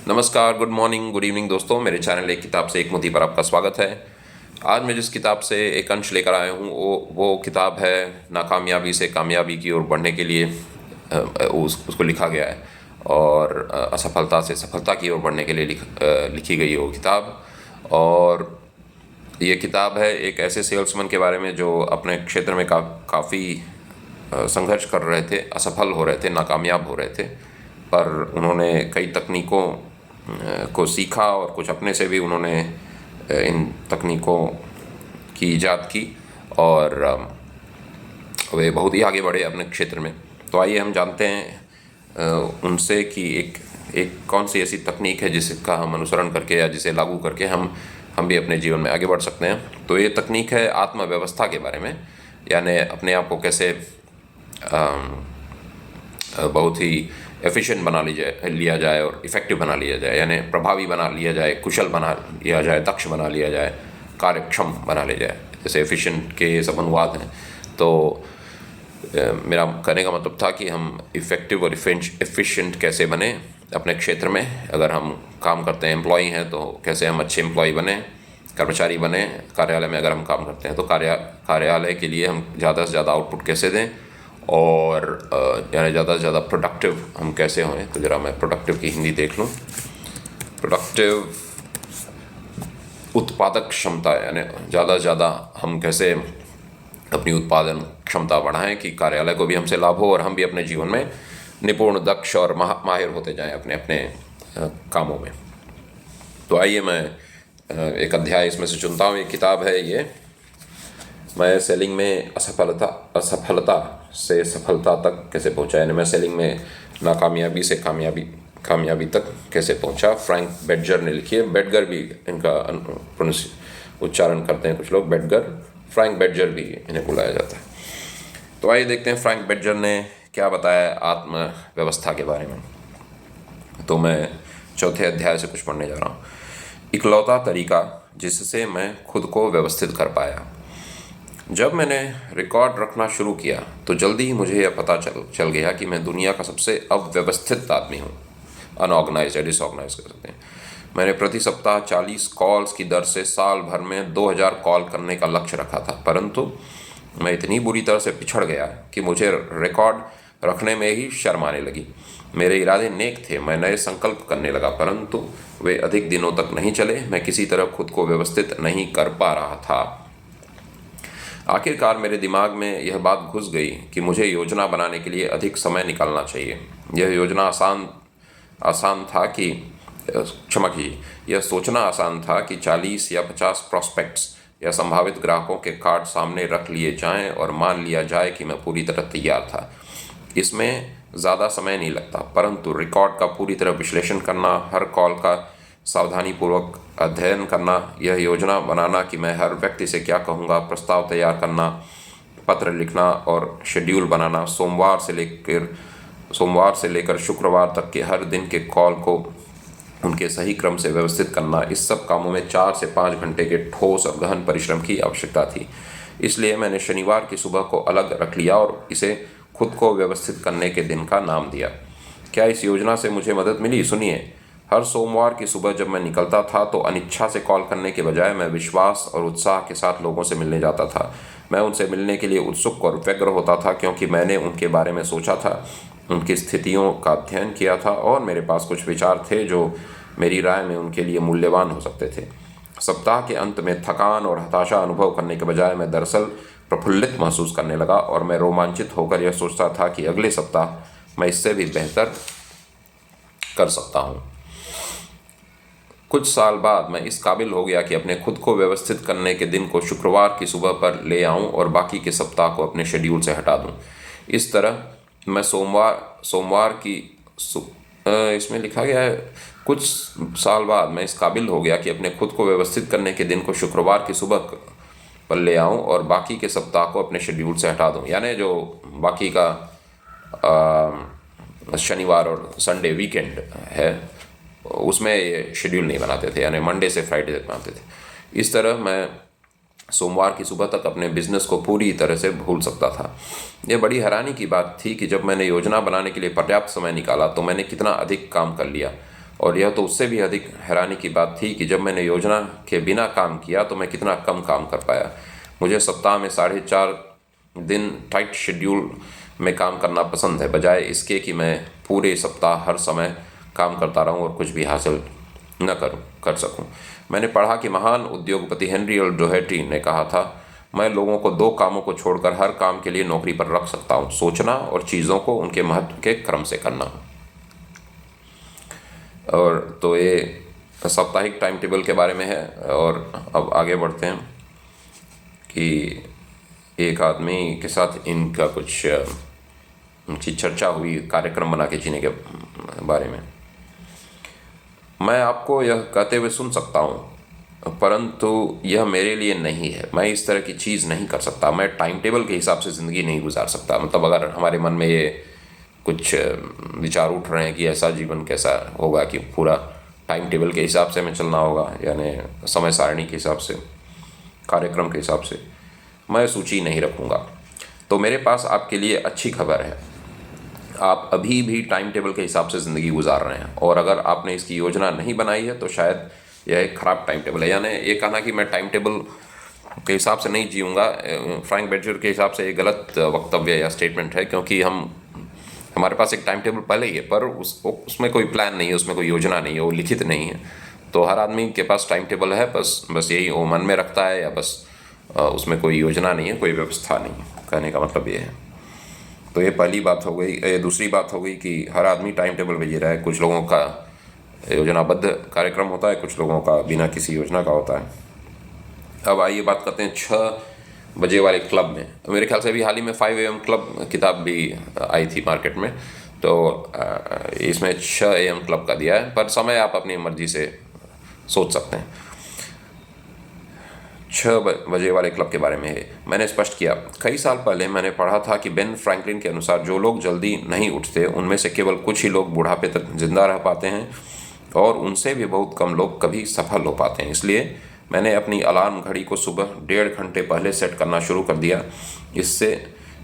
नमस्कार, good morning, good evening दोस्तों। मेरे चैनल एक किताब से एक मोती पर आपका स्वागत है। आज मैं जिस किताब से एक अंश लेकर आया हूँ वो किताब है नाकामयाबी से कामयाबी की ओर बढ़ने के लिए उसको लिखा गया है और असफलता से सफलता की ओर बढ़ने के लिए लिखी गई है वो किताब। और ये किताब है एक ऐसे सेल्समैन के बारे में जो अपने क्षेत्र में काफ़ी संघर्ष कर रहे थे, असफल हो रहे थे, नाकामयाब हो रहे थे, पर उन्होंने कई तकनीकों को सीखा और कुछ अपने से भी उन्होंने इन तकनीकों की इजाद की और वे बहुत ही आगे बढ़े अपने क्षेत्र में। तो आइए हम जानते हैं उनसे कि एक कौन सी ऐसी तकनीक है जिसका हम अनुसरण करके या जिसे लागू करके हम भी अपने जीवन में आगे बढ़ सकते हैं। तो ये तकनीक है आत्मव्यवस्था के बारे में, यानी अपने आप को कैसे बहुत ही एफिशिएंट बना लिया जाए और इफ़ेक्टिव बना लिया जाए, यानी प्रभावी बना लिया जाए, कुशल बना लिया जाए, दक्ष बना लिया जाए, कार्यक्षम बना लिया जाए। जैसे एफिशिएंट के सब अनुवाद हैं। तो मेरा कहने का मतलब था कि हम इफ़ेक्टिव और एफिशिएंट कैसे बने अपने क्षेत्र में। अगर हम काम करते हैं, एम्प्लॉई हैं, तो कैसे हम अच्छे एम्प्लॉई बने, कर्मचारी बने। कार्यालय में अगर हम काम करते हैं तो कार्यालय के लिए हम ज़्यादा से ज़्यादा आउटपुट कैसे दें और यानी ज़्यादा से ज़्यादा प्रोडक्टिव हम कैसे हों। तो ज़रा मैं प्रोडक्टिव की हिंदी देख लूँ। प्रोडक्टिव उत्पादक क्षमता, यानी ज़्यादा से ज़्यादा हम कैसे अपनी उत्पादन क्षमता बढ़ाएं कि कार्यालय को भी हमसे लाभ हो और हम भी अपने जीवन में निपुण, दक्ष और माहिर होते जाएं अपने अपने कामों में। तो आइए मैं एक अध्याय इसमें से चुनता हूँ। एक किताब है ये, मैं सेलिंग में असफलता से सफलता तक कैसे पहुंचा, यानी मैं सेलिंग में नाकामयाबी से कामयाबी तक कैसे पहुंचा। फ्रैंक बेडगर ने लिखी है। बेडगर भी इनका उच्चारण करते हैं कुछ लोग, बेडगर, फ्रैंक बेडगर भी इन्हें बुलाया जाता है। तो आइए देखते हैं फ्रैंक बेडगर ने क्या बताया आत्मव्यवस्था के बारे में। तो मैं चौथे अध्याय से कुछ पढ़ने जा रहा हूँ। इकलौता तरीका जिससे मैं खुद को व्यवस्थित कर पाया। जब मैंने रिकॉर्ड रखना शुरू किया तो जल्दी ही मुझे यह पता चल गया कि मैं दुनिया का सबसे अव्यवस्थित आदमी हूँ। अनऑर्गेनाइज या डिसऑर्गेनाइज कर सकते हैं। मैंने प्रति सप्ताह 40 कॉल्स की दर से साल भर में 2000 कॉल करने का लक्ष्य रखा था, परंतु मैं इतनी बुरी तरह से पिछड़ गया कि मुझे रिकॉर्ड रखने में ही शर्म आने लगी। मेरे इरादे नेक थे, मैं नए संकल्प करने लगा, परंतु वे अधिक दिनों तक नहीं चले। मैं किसी तरह खुद को व्यवस्थित नहीं कर पा रहा था। आखिरकार मेरे दिमाग में यह बात घुस गई कि मुझे योजना बनाने के लिए अधिक समय निकालना चाहिए। यह योजना आसान था कि क्षमा कीजिए, यह सोचना आसान था कि 40 या 50 प्रॉस्पेक्ट्स या संभावित ग्राहकों के कार्ड सामने रख लिए जाएं और मान लिया जाए कि मैं पूरी तरह तैयार था। इसमें ज़्यादा समय नहीं लगता, परंतु रिकॉर्ड का पूरी तरह विश्लेषण करना, हर कॉल का सावधानीपूर्वक अध्ययन करना, यह योजना बनाना कि मैं हर व्यक्ति से क्या कहूँगा, प्रस्ताव तैयार करना, पत्र लिखना और शेड्यूल बनाना, सोमवार से लेकर शुक्रवार तक के हर दिन के कॉल को उनके सही क्रम से व्यवस्थित करना, इस सब कामों में 4 से 5 घंटे के ठोस और गहन परिश्रम की आवश्यकता थी। इसलिए मैंने शनिवार की सुबह को अलग रख लिया और इसे खुद को व्यवस्थित करने के दिन का नाम दिया। क्या इस योजना से मुझे मदद मिली? सुनिए। हर सोमवार की सुबह जब मैं निकलता था तो अनिच्छा से कॉल करने के बजाय मैं विश्वास और उत्साह के साथ लोगों से मिलने जाता था। मैं उनसे मिलने के लिए उत्सुक और व्यग्र होता था क्योंकि मैंने उनके बारे में सोचा था, उनकी स्थितियों का अध्ययन किया था और मेरे पास कुछ विचार थे जो मेरी राय में उनके लिए मूल्यवान हो सकते थे। सप्ताह के अंत में थकान और हताशा अनुभव करने के बजाय मैं दरअसल प्रफुल्लित महसूस करने लगा और मैं रोमांचित होकर यह सोचता था कि अगले सप्ताह मैं इससे भी बेहतर कर सकता हूँ। कुछ साल बाद मैं इस काबिल हो गया कि अपने खुद को व्यवस्थित करने के दिन को शुक्रवार की सुबह पर ले आऊं और बाकी के सप्ताह को अपने शेड्यूल से हटा दूं। इस तरह मैं सोमवार की इसमें लिखा गया है, कुछ साल बाद मैं इस काबिल हो गया कि अपने खुद को व्यवस्थित करने के दिन को शुक्रवार की सुबह पर ले आऊं और बाकी के सप्ताह को अपने शेड्यूल से हटा दूं। यानी जो बाकी का शनिवार और संडे वीकेंड है उसमें ये शेड्यूल नहीं बनाते थे, यानी मंडे से फ्राइडे तक बनाते थे। इस तरह मैं सोमवार की सुबह तक अपने बिजनेस को पूरी तरह से भूल सकता था। यह बड़ी हैरानी की बात थी कि जब मैंने योजना बनाने के लिए पर्याप्त समय निकाला तो मैंने कितना अधिक काम कर लिया। और यह तो उससे भी अधिक हैरानी की बात थी कि जब मैंने योजना के बिना काम किया तो मैं कितना कम काम कर पाया। मुझे सप्ताह में 4.5 दिन टाइट शेड्यूल में काम करना पसंद है, बजाय इसके कि मैं पूरे सप्ताह हर समय काम करता रहूं और कुछ भी हासिल न कर सकूं। मैंने पढ़ा कि महान उद्योगपति हेनरी एल डोहेटी ने कहा था, मैं लोगों को 2 कामों को छोड़कर हर काम के लिए नौकरी पर रख सकता हूं, सोचना और चीज़ों को उनके महत्व के क्रम से करना। और तो ये साप्ताहिक टाइम टेबल के बारे में है। और अब आगे बढ़ते हैं कि एक आदमी के साथ इनका कुछ उनकी चर्चा हुई कार्यक्रम बना के जीने के बारे में। मैं आपको यह कहते हुए सुन सकता हूँ, परंतु यह मेरे लिए नहीं है। मैं इस तरह की चीज़ नहीं कर सकता। मैं टाइम टेबल के हिसाब से ज़िंदगी नहीं गुजार सकता। मतलब अगर हमारे मन में ये कुछ विचार उठ रहे हैं कि ऐसा जीवन कैसा होगा कि पूरा टाइम टेबल के हिसाब से हमें चलना होगा, यानी समय सारणी के हिसाब से, कार्यक्रम के हिसाब से, मैं सूची नहीं रखूँगा। तो मेरे पास आपके लिए अच्छी खबर है, आप अभी भी टाइम टेबल के हिसाब से ज़िंदगी गुजार रहे हैं। और अगर आपने इसकी योजना नहीं बनाई है तो शायद यह एक ख़राब टाइम टेबल है। यानी ये कहना कि मैं टाइम टेबल के हिसाब से नहीं जीऊँगा, फ्रैंक बेल्जर के हिसाब से ये गलत वक्तव्य या स्टेटमेंट है, क्योंकि हमारे पास एक टाइम टेबल पहले ही है, पर उसमें कोई प्लान नहीं है, उसमें कोई योजना नहीं है, वो लिखित नहीं है। तो हर आदमी के पास टाइम टेबल है, बस यही वो मन में रखता है, या बस उसमें कोई योजना नहीं है, कोई व्यवस्था नहीं है। कहने का मतलब ये है। तो ये पहली बात हो गई। दूसरी बात हो गई कि हर आदमी टाइम टेबल पे जी रहा है। कुछ लोगों का योजनाबद्ध कार्यक्रम होता है, कुछ लोगों का बिना किसी योजना का होता है। अब आइए बात करते हैं 6 बजे वाले क्लब में। मेरे ख्याल से अभी हाल ही में 5 AM क्लब किताब भी आई थी मार्केट में, तो इसमें 6 AM क्लब का दिया है, पर समय आप अपनी मर्जी से सोच सकते हैं। 6 बजे वाले क्लब के बारे में है। मैंने स्पष्ट किया, कई साल पहले मैंने पढ़ा था कि बेन फ्रैंकलिन के अनुसार जो लोग जल्दी नहीं उठते उनमें से केवल कुछ ही लोग बुढ़ापे तक जिंदा रह पाते हैं, और उनसे भी बहुत कम लोग कभी सफल हो पाते हैं। इसलिए मैंने अपनी अलार्म घड़ी को सुबह 1.5 घंटे पहले सेट करना शुरू कर दिया।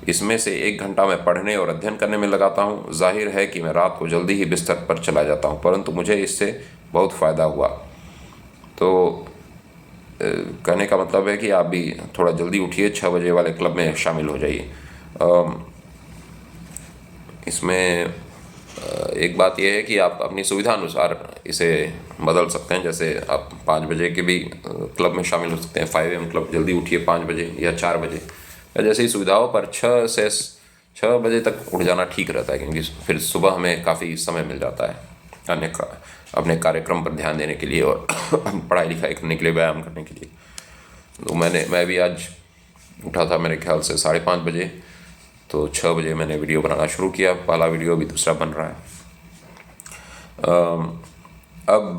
इसमें से 1 घंटा मैं पढ़ने और अध्ययन करने में लगाता हूँ। जाहिर है कि मैं रात को जल्दी ही बिस्तर पर चला जाता हूँ, परंतु मुझे इससे बहुत फ़ायदा हुआ। तो कहने का मतलब है कि आप भी थोड़ा जल्दी उठिए, 6 बजे वाले क्लब में शामिल हो जाइए। इसमें एक बात यह है कि आप अपनी सुविधा अनुसार इसे बदल सकते हैं। जैसे आप 5 बजे के भी क्लब में शामिल हो सकते हैं, 5 AM क्लब, जल्दी उठिए 5 बजे या 4 बजे, या जैसे ही सुविधा हो। पर 6 बजे तक उठ जाना ठीक रहता है, क्योंकि फिर सुबह हमें काफ़ी समय मिल जाता है अपने कार्यक्रम पर ध्यान देने के लिए और पढ़ाई लिखाई करने के लिए, व्यायाम करने के लिए। तो मैं भी आज उठा था मेरे ख्याल से 5:30 बजे, तो 6 बजे मैंने वीडियो बनाना शुरू किया। पहला वीडियो भी, दूसरा बन रहा है। अब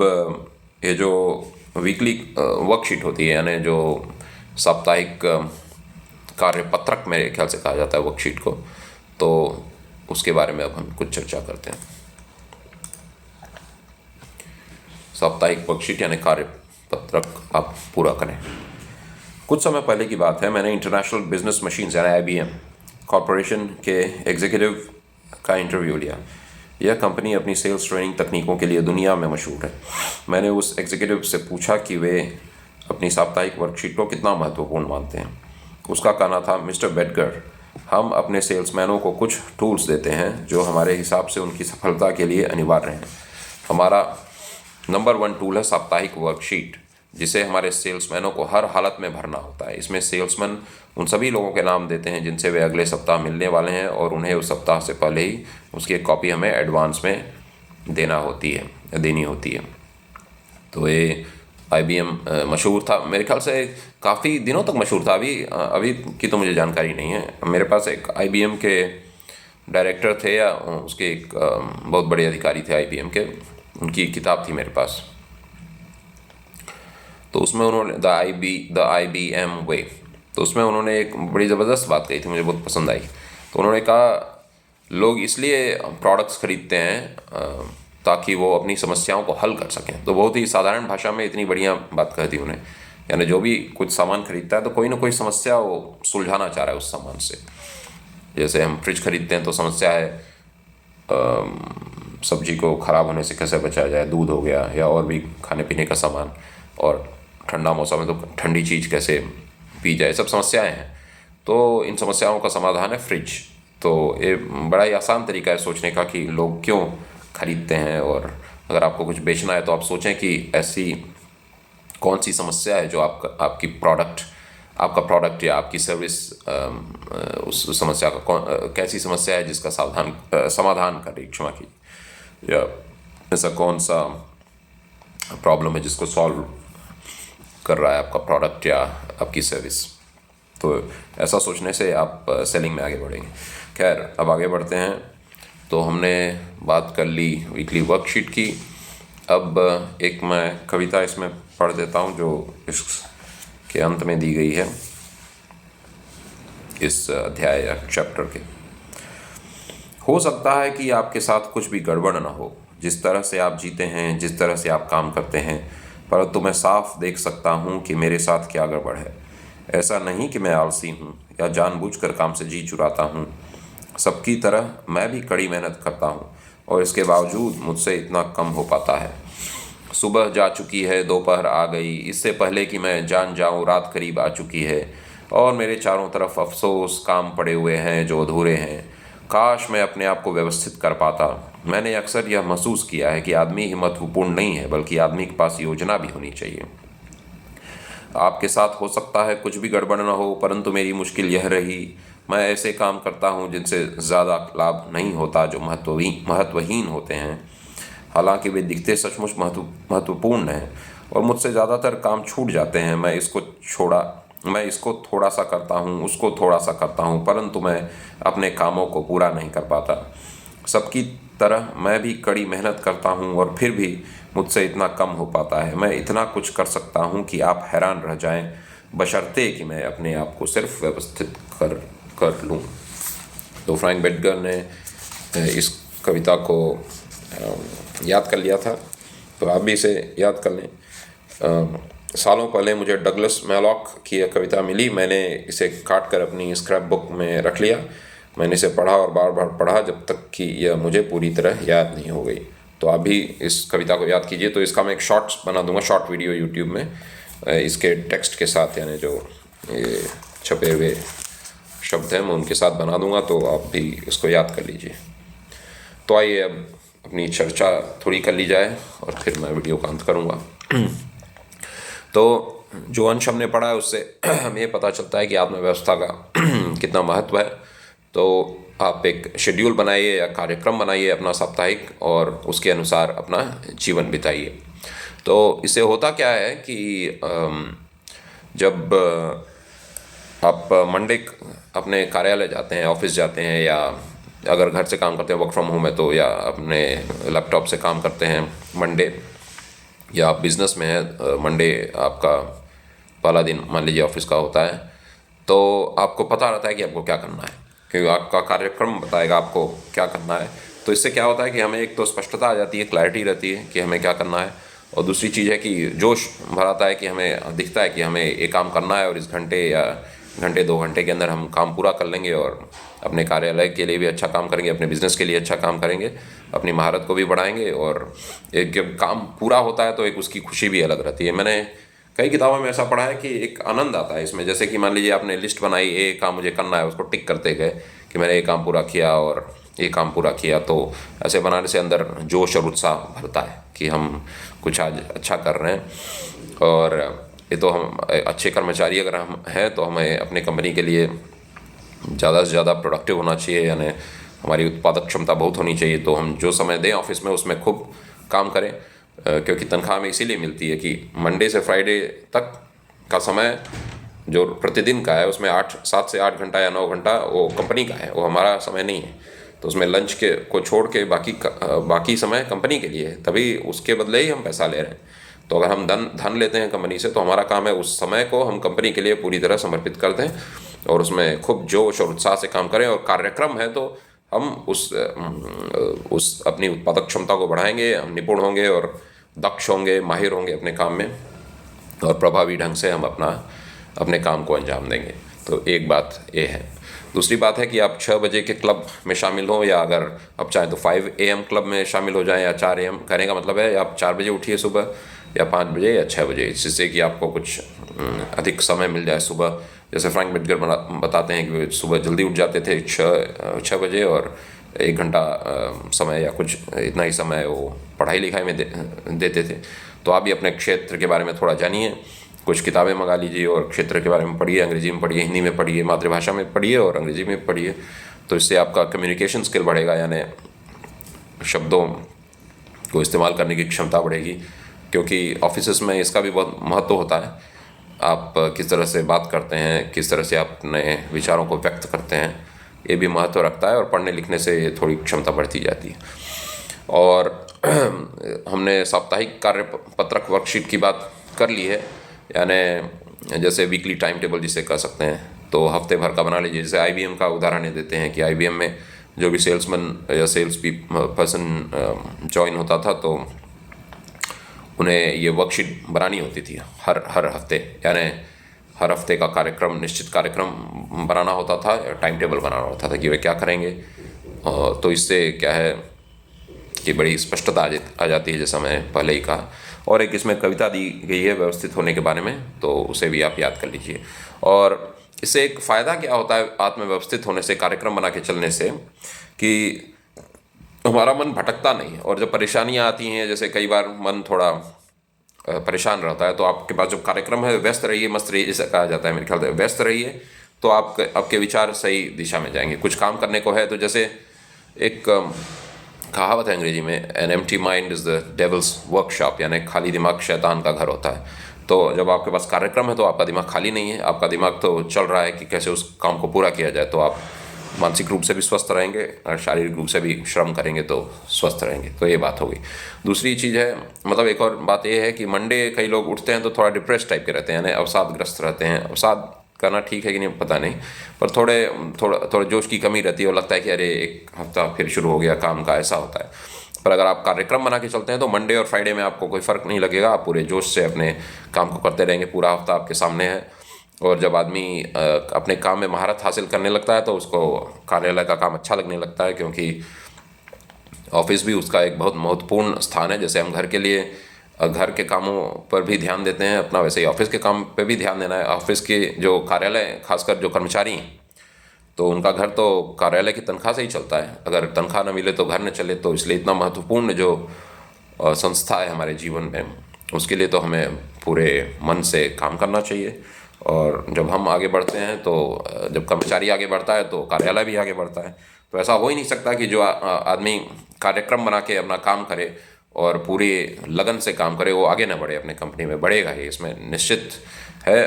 ये जो वीकली वर्कशीट होती है, यानी जो साप्ताहिक कार्यपत्रक मेरे ख्याल से कहा जाता है वर्कशीट को, तो उसके बारे में अब हम कुछ चर्चा करते हैं। साप्ताहिक वर्कशीट यानी कार्यपत्रक आप पूरा करें। कुछ समय पहले की बात है, मैंने इंटरनेशनल बिजनेस मशीन्स यानी IBM कॉरपोरेशन के एग्जीक्यूटिव का इंटरव्यू लिया। यह कंपनी अपनी सेल्स ट्रेनिंग तकनीकों के लिए दुनिया में मशहूर है। मैंने उस एग्जीक्यूटिव से पूछा कि वे अपनी साप्ताहिक वर्कशीट को कितना महत्वपूर्ण मानते हैं। उसका कहना था, मिस्टर बेडगर, हम अपने सेल्समैनों को कुछ टूल्स देते हैं जो हमारे हिसाब से उनकी सफलता के लिए अनिवार्य हैं। हमारा नंबर 1 टूल है साप्ताहिक वर्कशीट, जिसे हमारे सेल्समैनों को हर हालत में भरना होता है। इसमें सेल्समैन उन सभी लोगों के नाम देते हैं जिनसे वे अगले सप्ताह मिलने वाले हैं, और उन्हें उस सप्ताह से पहले ही उसकी एक कॉपी हमें एडवांस में देनी होती है। तो ये IBM मशहूर था, मेरे ख्याल से काफ़ी दिनों तक मशहूर था। अभी की तो मुझे जानकारी नहीं है। मेरे पास एक IBM के डायरेक्टर थे, या उसके एक बहुत बड़े अधिकारी थे IBM के, उनकी किताब थी मेरे पास। तो उसमें उन्होंने द IBM वे, तो उसमें उन्होंने एक बड़ी ज़बरदस्त बात कही थी, मुझे बहुत पसंद आई। तो उन्होंने कहा, लोग इसलिए प्रोडक्ट्स खरीदते हैं ताकि वो अपनी समस्याओं को हल कर सकें। तो बहुत ही साधारण भाषा में इतनी बढ़िया बात कही थी उन्हें। यानी जो भी कुछ सामान खरीदता है तो कोई ना कोई समस्या वो सुलझाना चाह रहा है उस सामान से। जैसे हम फ्रिज खरीदते हैं तो समस्या है सब्जी को ख़राब होने से कैसे बचाया जाए, दूध हो गया या और भी खाने पीने का सामान, और ठंडा मौसम है तो ठंडी चीज़ कैसे पी जाए, सब समस्याएं हैं। तो इन समस्याओं का समाधान है फ्रिज। तो ये बड़ा ही आसान तरीका है सोचने का कि लोग क्यों खरीदते हैं, और अगर आपको कुछ बेचना है तो आप सोचें कि ऐसी कौन सी समस्या है जो आपका प्रोडक्ट या आपकी सर्विस उस समस्या का कैसी समस्या है जिसका समाधान करे, क्षमा कीजिए, या ऐसा कौन सा प्रॉब्लम है जिसको सॉल्व कर रहा है आपका प्रोडक्ट या आपकी सर्विस। तो ऐसा सोचने से आप सेलिंग में आगे बढ़ेंगे। खैर, अब आगे बढ़ते हैं। तो हमने बात कर ली वीकली वर्कशीट की। अब एक मैं कविता इसमें पढ़ देता हूँ जो इसके अंत में दी गई है, इस अध्याय या चैप्टर के। हो सकता है कि आपके साथ कुछ भी गड़बड़ न हो, जिस तरह से आप जीते हैं, जिस तरह से आप काम करते हैं, परंतु मैं साफ देख सकता हूँ कि मेरे साथ क्या गड़बड़ है। ऐसा नहीं कि मैं आलसी हूँ या जानबूझकर काम से जी चुराता हूँ। सबकी तरह मैं भी कड़ी मेहनत करता हूँ और इसके बावजूद मुझसे इतना कम हो पाता है। सुबह जा चुकी है, दोपहर आ गई, इससे पहले कि मैं जान जाऊँ रात करीब आ चुकी है, और मेरे चारों तरफ अफसोस काम पड़े हुए हैं जो अधूरे हैं। काश मैं अपने आप को व्यवस्थित कर पाता। मैंने अक्सर यह महसूस किया है कि आदमी ही महत्वपूर्ण नहीं है, बल्कि आदमी के पास योजना भी होनी चाहिए। आपके साथ हो सकता है कुछ भी गड़बड़ न हो, परंतु मेरी मुश्किल यह रही, मैं ऐसे काम करता हूँ जिनसे ज़्यादा लाभ नहीं होता, जो महत्वहीन होते हैं। हालांकि वे दिखते सचमुच महत्वपूर्ण हैं और मुझसे ज़्यादातर काम छूट जाते हैं। मैं इसको थोड़ा सा करता हूँ, उसको थोड़ा सा करता हूँ, परंतु मैं अपने कामों को पूरा नहीं कर पाता। सबकी तरह मैं भी कड़ी मेहनत करता हूँ और फिर भी मुझसे इतना कम हो पाता है। मैं इतना कुछ कर सकता हूँ कि आप हैरान रह जाएं, बशर्ते कि मैं अपने आप को सिर्फ व्यवस्थित कर लूँ। तो फ्रैंक बेटगर ने इस कविता को याद कर लिया था, तो आप भी इसे याद कर लें। सालों पहले मुझे डगलस मैलॉक की यह कविता मिली। मैंने इसे काट कर अपनी स्क्रैप बुक में रख लिया। मैंने इसे पढ़ा और बार बार पढ़ा जब तक कि यह मुझे पूरी तरह याद नहीं हो गई। तो आप भी इस कविता को याद कीजिए। तो इसका मैं एक शॉर्ट्स बना दूंगा, शॉर्ट वीडियो यूट्यूब में, इसके टेक्स्ट के साथ, यानी जो ये छपे हुए शब्द हैं मैं उनके साथ बना दूंगा, तो आप भी इसको याद कर लीजिए। तो आइए अब अपनी चर्चा थोड़ी कर ली जाए और फिर मैं वीडियो का अंत करूँगा। तो जो अंश हमने पढ़ा है उससे हमें ये पता चलता है कि आत्मव्यवस्था का कितना महत्व है। तो आप एक शेड्यूल बनाइए या कार्यक्रम बनाइए अपना साप्ताहिक, और उसके अनुसार अपना जीवन बिताइए। तो इससे होता क्या है कि जब आप मंडे अपने कार्यालय जाते हैं, ऑफिस जाते हैं, या अगर घर से काम करते हैं, वर्क फ्रॉम होम है तो, या अपने लैपटॉप से काम करते हैं मंडे, या आप बिज़नेस में है, मंडे आपका पहला दिन मान लीजिए ऑफिस का होता है, तो आपको पता रहता है कि आपको क्या करना है, क्योंकि आपका कार्यक्रम बताएगा आपको क्या करना है। तो इससे क्या होता है कि हमें एक तो स्पष्टता आ जाती है, क्लैरिटी रहती है कि हमें क्या करना है, और दूसरी चीज़ है कि जोश भर आता है कि हमें दिखता है कि हमें ये काम करना है और इस घंटे या घंटे 2 घंटे के अंदर हम काम पूरा कर लेंगे, और अपने कार्यालय के लिए भी अच्छा काम करेंगे, अपने बिज़नेस के लिए अच्छा काम करेंगे, अपनी महारत को भी बढ़ाएंगे। और एक जब काम पूरा होता है तो एक उसकी खुशी भी अलग रहती है। मैंने कई किताबों में ऐसा पढ़ा है कि एक आनंद आता है इसमें। जैसे कि मान लीजिए आपने लिस्ट बनाई, ये काम मुझे करना है, उसको टिक करते गए कि मैंने ये काम पूरा किया और ये काम पूरा किया। तो ऐसे बनाने से अंदर जोश और उत्साह भरता है कि हम कुछ आज अच्छा कर रहे हैं। और ये तो हम अच्छे कर्मचारी अगर हम हैं तो हमें अपने कंपनी के लिए ज़्यादा से ज़्यादा प्रोडक्टिव होना चाहिए, यानी हमारी उत्पादक क्षमता बहुत होनी चाहिए। तो हम जो समय दें ऑफिस में उसमें खूब काम करें, क्योंकि तनख्वाह हमें इसीलिए मिलती है कि मंडे से फ्राइडे तक का समय जो प्रतिदिन का है उसमें 7 से 8 घंटा या 9 घंटा वो कंपनी का है, वो हमारा समय नहीं है। तो उसमें लंच को छोड़ के बाकी समय कंपनी के लिए है, तभी उसके बदले ही हम पैसा ले रहे हैं। तो अगर हम धन लेते हैं कंपनी से, तो हमारा काम है उस समय को हम कंपनी के लिए पूरी तरह समर्पित कर दें और उसमें खूब जोश और उत्साह से काम करें। और कार्यक्रम है तो हम उस अपनी उत्पादक क्षमता को बढ़ाएंगे, हम निपुण होंगे और दक्ष होंगे, माहिर होंगे अपने काम में, और प्रभावी ढंग से हम अपने काम को अंजाम देंगे। तो एक बात ये है। दूसरी बात है कि आप 6 बजे के क्लब में शामिल हों, या अगर आप चाहें तो 5 AM क्लब में शामिल हो जाएं, या 4 AM। कहने का मतलब है आप 4 बजे उठिए सुबह, या 5 बजे या 6 बजे, जिससे कि आपको कुछ अधिक समय मिल जाए सुबह। जैसे फ्रैंक मिटगर बताते हैं कि वे सुबह जल्दी उठ जाते थे 6 बजे, और 1 घंटा समय या कुछ इतना ही समय वो पढ़ाई लिखाई में देते थे। तो आप भी अपने क्षेत्र के बारे में थोड़ा जानिए, कुछ किताबें मंगा लीजिए और क्षेत्र के बारे में पढ़िए, अंग्रेजी में पढ़िए, हिंदी में पढ़िए, मातृभाषा में पढ़िए और अंग्रेजी में पढ़िए। तो इससे आपका कम्युनिकेशन स्किल बढ़ेगा, यानी शब्दों को इस्तेमाल करने की क्षमता बढ़ेगी, क्योंकि ऑफिस में इसका भी बहुत महत्व होता है। आप किस तरह से बात करते हैं, किस तरह से आप अपने विचारों को व्यक्त करते हैं, ये भी महत्व रखता है, और पढ़ने लिखने से थोड़ी क्षमता बढ़ती जाती है। और हमने साप्ताहिक कार्य पत्रक वर्कशीट की बात कर ली है, यानी जैसे वीकली टाइम टेबल जिसे कह सकते हैं, तो हफ्ते भर का बना लीजिए। जैसे IBM का उदाहरण ये देते हैं कि IBM में जो भी सेल्समैन या सेल्स पर्सन ज्वाइन होता था, तो उन्हें ये वर्कशीट बनानी होती थी हर हफ्ते, यानी हर हफ्ते का कार्यक्रम, निश्चित कार्यक्रम बनाना होता था, टाइम टेबल बनाना होता था कि वे क्या करेंगे। तो इससे क्या है कि बड़ी स्पष्टता आ जाती है, जैसा मैं पहले ही कहा। और एक इसमें कविता दी गई है व्यवस्थित होने के बारे में, तो उसे भी आप याद कर लीजिए। और इससे एक फ़ायदा क्या होता है आत्मव्यवस्थित होने से, कार्यक्रम बना के चलने से, कि हमारा मन भटकता नहीं है। और जब परेशानियां आती हैं, जैसे कई बार मन थोड़ा परेशान रहता है, तो आपके पास जो कार्यक्रम है व्यस्त रहिए, मस्त रहिए, जैसा कहा जाता है मेरे ख्याल से, व्यस्त रहिए, तो आपके विचार सही दिशा में जाएंगे। कुछ काम करने को है तो जैसे एक कहावत है अंग्रेजी में, an empty mind is the devils workshop, यानी खाली दिमाग शैतान का घर होता है। तो जब आपके पास कार्यक्रम है तो आपका दिमाग खाली नहीं है, आपका दिमाग तो चल रहा है कि कैसे उस काम को पूरा किया जाए। तो आप मानसिक रूप से भी स्वस्थ रहेंगे और शारीरिक रूप से भी श्रम करेंगे तो स्वस्थ रहेंगे। तो ये बात हो गई। दूसरी चीज़ है, मतलब एक और बात ये है कि मंडे कई लोग उठते हैं तो थोड़ा डिप्रेस टाइप के रहते हैं, यानी अवसादग्रस्त रहते हैं। अवसाद करना ठीक है कि नहीं पता नहीं, पर थोड़ा जोश की कमी रहती है, और लगता है कि अरे एक हफ्ता फिर शुरू हो गया काम का, ऐसा होता है। पर अगर आप कार्यक्रम बना के चलते हैं तो मंडे और फ्राइडे में आपको कोई फ़र्क नहीं लगेगा, आप पूरे जोश से अपने काम को करते रहेंगे। पूरा हफ्ता आपके सामने है, और जब आदमी अपने काम में महारत हासिल करने लगता है तो उसको कार्यालय का काम अच्छा लगने लगता है, क्योंकि ऑफिस भी उसका एक बहुत महत्वपूर्ण स्थान है। जैसे हम घर के लिए घर के कामों पर भी ध्यान देते हैं अपना, वैसे ही ऑफिस के काम पे भी ध्यान देना है। ऑफिस के जो कार्यालय, खासकर जो कर्मचारी हैं, तो उनका घर तो कार्यालय की तनख्वाह से ही चलता है। अगर तनख्वाह न मिले तो घर न चले। तो इसलिए इतना महत्वपूर्ण जो संस्था है हमारे जीवन में, उसके लिए तो हमें पूरे मन से काम करना चाहिए। और जब हम आगे बढ़ते हैं तो जब कर्मचारी आगे बढ़ता है तो कार्यालय भी आगे बढ़ता है। तो ऐसा हो ही नहीं सकता कि जो आदमी कार्यक्रम बना के अपना काम करे और पूरी लगन से काम करे, वो आगे ना बढ़े, अपने कंपनी में बढ़ेगा ही, इसमें निश्चित है।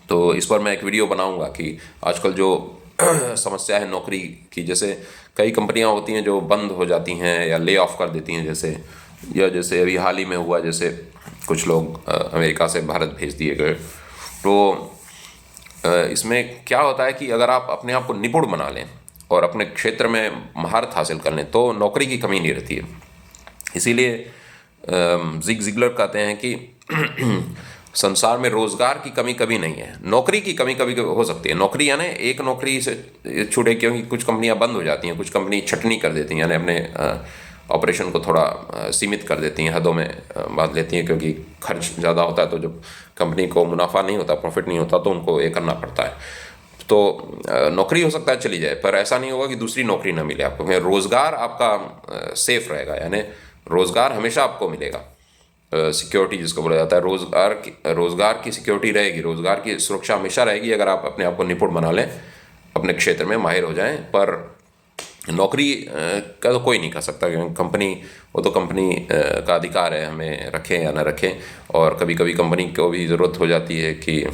तो इस पर मैं एक वीडियो बनाऊंगा कि आजकल जो समस्या है नौकरी की, जैसे कई कंपनियां होती हैं जो बंद हो जाती हैं या ले ऑफ कर देती हैं, जैसे अभी हाल ही में हुआ, जैसे कुछ लोग अमेरिका से भारत भेज दिए गए। तो इसमें क्या होता है कि अगर आप अपने आप को निपुण बना लें और अपने क्षेत्र में महारत हासिल कर लें तो नौकरी की कमी नहीं रहती है। इसीलिए जिग जिगलर कहते हैं कि संसार में रोजगार की कमी कभी नहीं है, नौकरी की कमी कभी हो सकती है। नौकरी यानी एक नौकरी से छूटे, क्योंकि कुछ कंपनियां बंद हो जाती हैं, कुछ कंपनी छटनी कर देती हैं, यानी अपने ऑपरेशन को थोड़ा सीमित कर देती हैं, हदों में बांध लेती हैं, क्योंकि खर्च ज़्यादा होता है। तो जब कंपनी को मुनाफा नहीं होता, प्रॉफिट नहीं होता, तो उनको ये करना पड़ता है। तो नौकरी हो सकता है चली जाए, पर ऐसा नहीं होगा कि दूसरी नौकरी ना मिले आपको। रोज़गार आपका सेफ रहेगा, यानी रोज़गार हमेशा आपको मिलेगा। सिक्योरिटी जिसको बोला जाता है, रोज़गार की सिक्योरिटी रहेगी, रोज़गार की सुरक्षा हमेशा रहेगी अगर आप अपने आप को निपुण बना लें, अपने क्षेत्र में माहिर हो जाएं। पर नौकरी का तो कोई नहीं कर सकता, क्योंकि कंपनी, वो तो कंपनी का अधिकार है हमें रखें या ना रखें। और कभी कभी कंपनी को भी ज़रूरत हो जाती है कि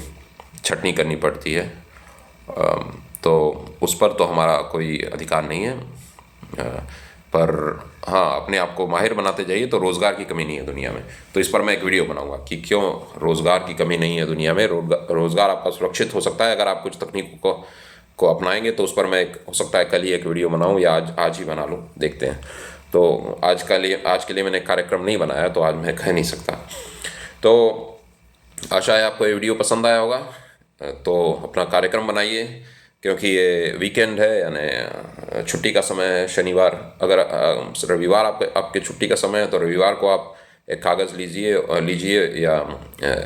छटनी करनी पड़ती है, तो उस पर तो हमारा कोई अधिकार नहीं है। पर हाँ, अपने आप को माहिर बनाते जाइए तो रोज़गार की कमी नहीं है दुनिया में। तो इस पर मैं एक वीडियो बनाऊंगा कि क्यों रोज़गार की कमी नहीं है दुनिया में। रोज़गार आपका सुरक्षित हो सकता है अगर आप कुछ तकनीकों को अपनाएंगे। तो उस पर मैं हो सकता है कल ही एक वीडियो बनाऊं या आज ही बना लूं, देखते हैं। तो आज के लिए मैंने कार्यक्रम नहीं बनाया, तो आज मैं कह नहीं सकता। तो आशा है आपको ये वीडियो पसंद आया होगा। तो अपना कार्यक्रम बनाइए, क्योंकि ये वीकेंड है, यानी छुट्टी का समय है शनिवार। अगर रविवार आपके छुट्टी का समय है तो रविवार को आप एक कागज़ लीजिए या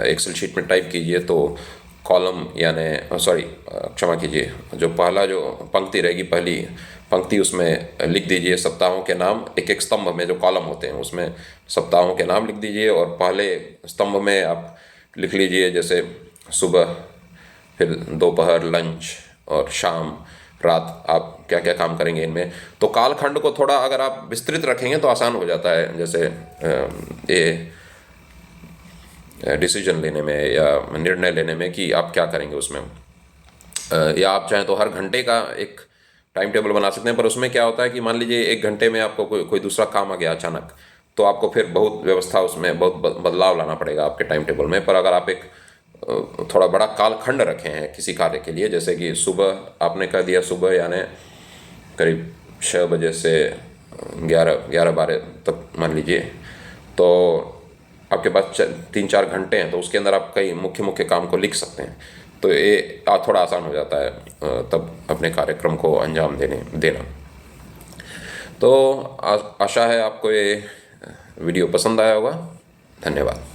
एक्सेल शीट में टाइप कीजिए, तो कॉलम यानी सॉरी क्षमा कीजिए, जो पहला जो पंक्ति रहेगी, पहली पंक्ति, उसमें लिख दीजिए सप्ताहों के नाम। एक एक स्तंभ में जो कॉलम होते हैं उसमें सप्ताहों के नाम लिख दीजिए, और पहले स्तंभ में आप लिख लीजिए जैसे सुबह, फिर दोपहर, लंच, और शाम, रात आप क्या क्या काम करेंगे इनमें। तो कालखंड को थोड़ा अगर आप विस्तृत रखेंगे तो आसान हो जाता है, जैसे ये डिसीजन लेने में या निर्णय लेने में कि आप क्या करेंगे उसमें। या आप चाहें तो हर घंटे का एक टाइम टेबल बना सकते हैं, पर उसमें क्या होता है कि मान लीजिए एक घंटे में आपको कोई दूसरा काम आ गया अचानक, तो आपको फिर बहुत व्यवस्था उसमें बहुत बदलाव लाना पड़ेगा आपके टाइम टेबल में। पर अगर आप एक थोड़ा बड़ा कालखंड रखे हैं किसी कार्य के लिए, जैसे कि सुबह आपने कर दिया, सुबह यानी करीब 6 बजे से 11-12 तक मान लीजिए, तो आपके पास 3-4 घंटे हैं, तो उसके अंदर आप कई मुख्य मुख्य काम को लिख सकते हैं। तो ये थोड़ा आसान हो जाता है तब अपने कार्यक्रम को अंजाम देना। तो आशा है आपको ये वीडियो पसंद आया होगा। धन्यवाद।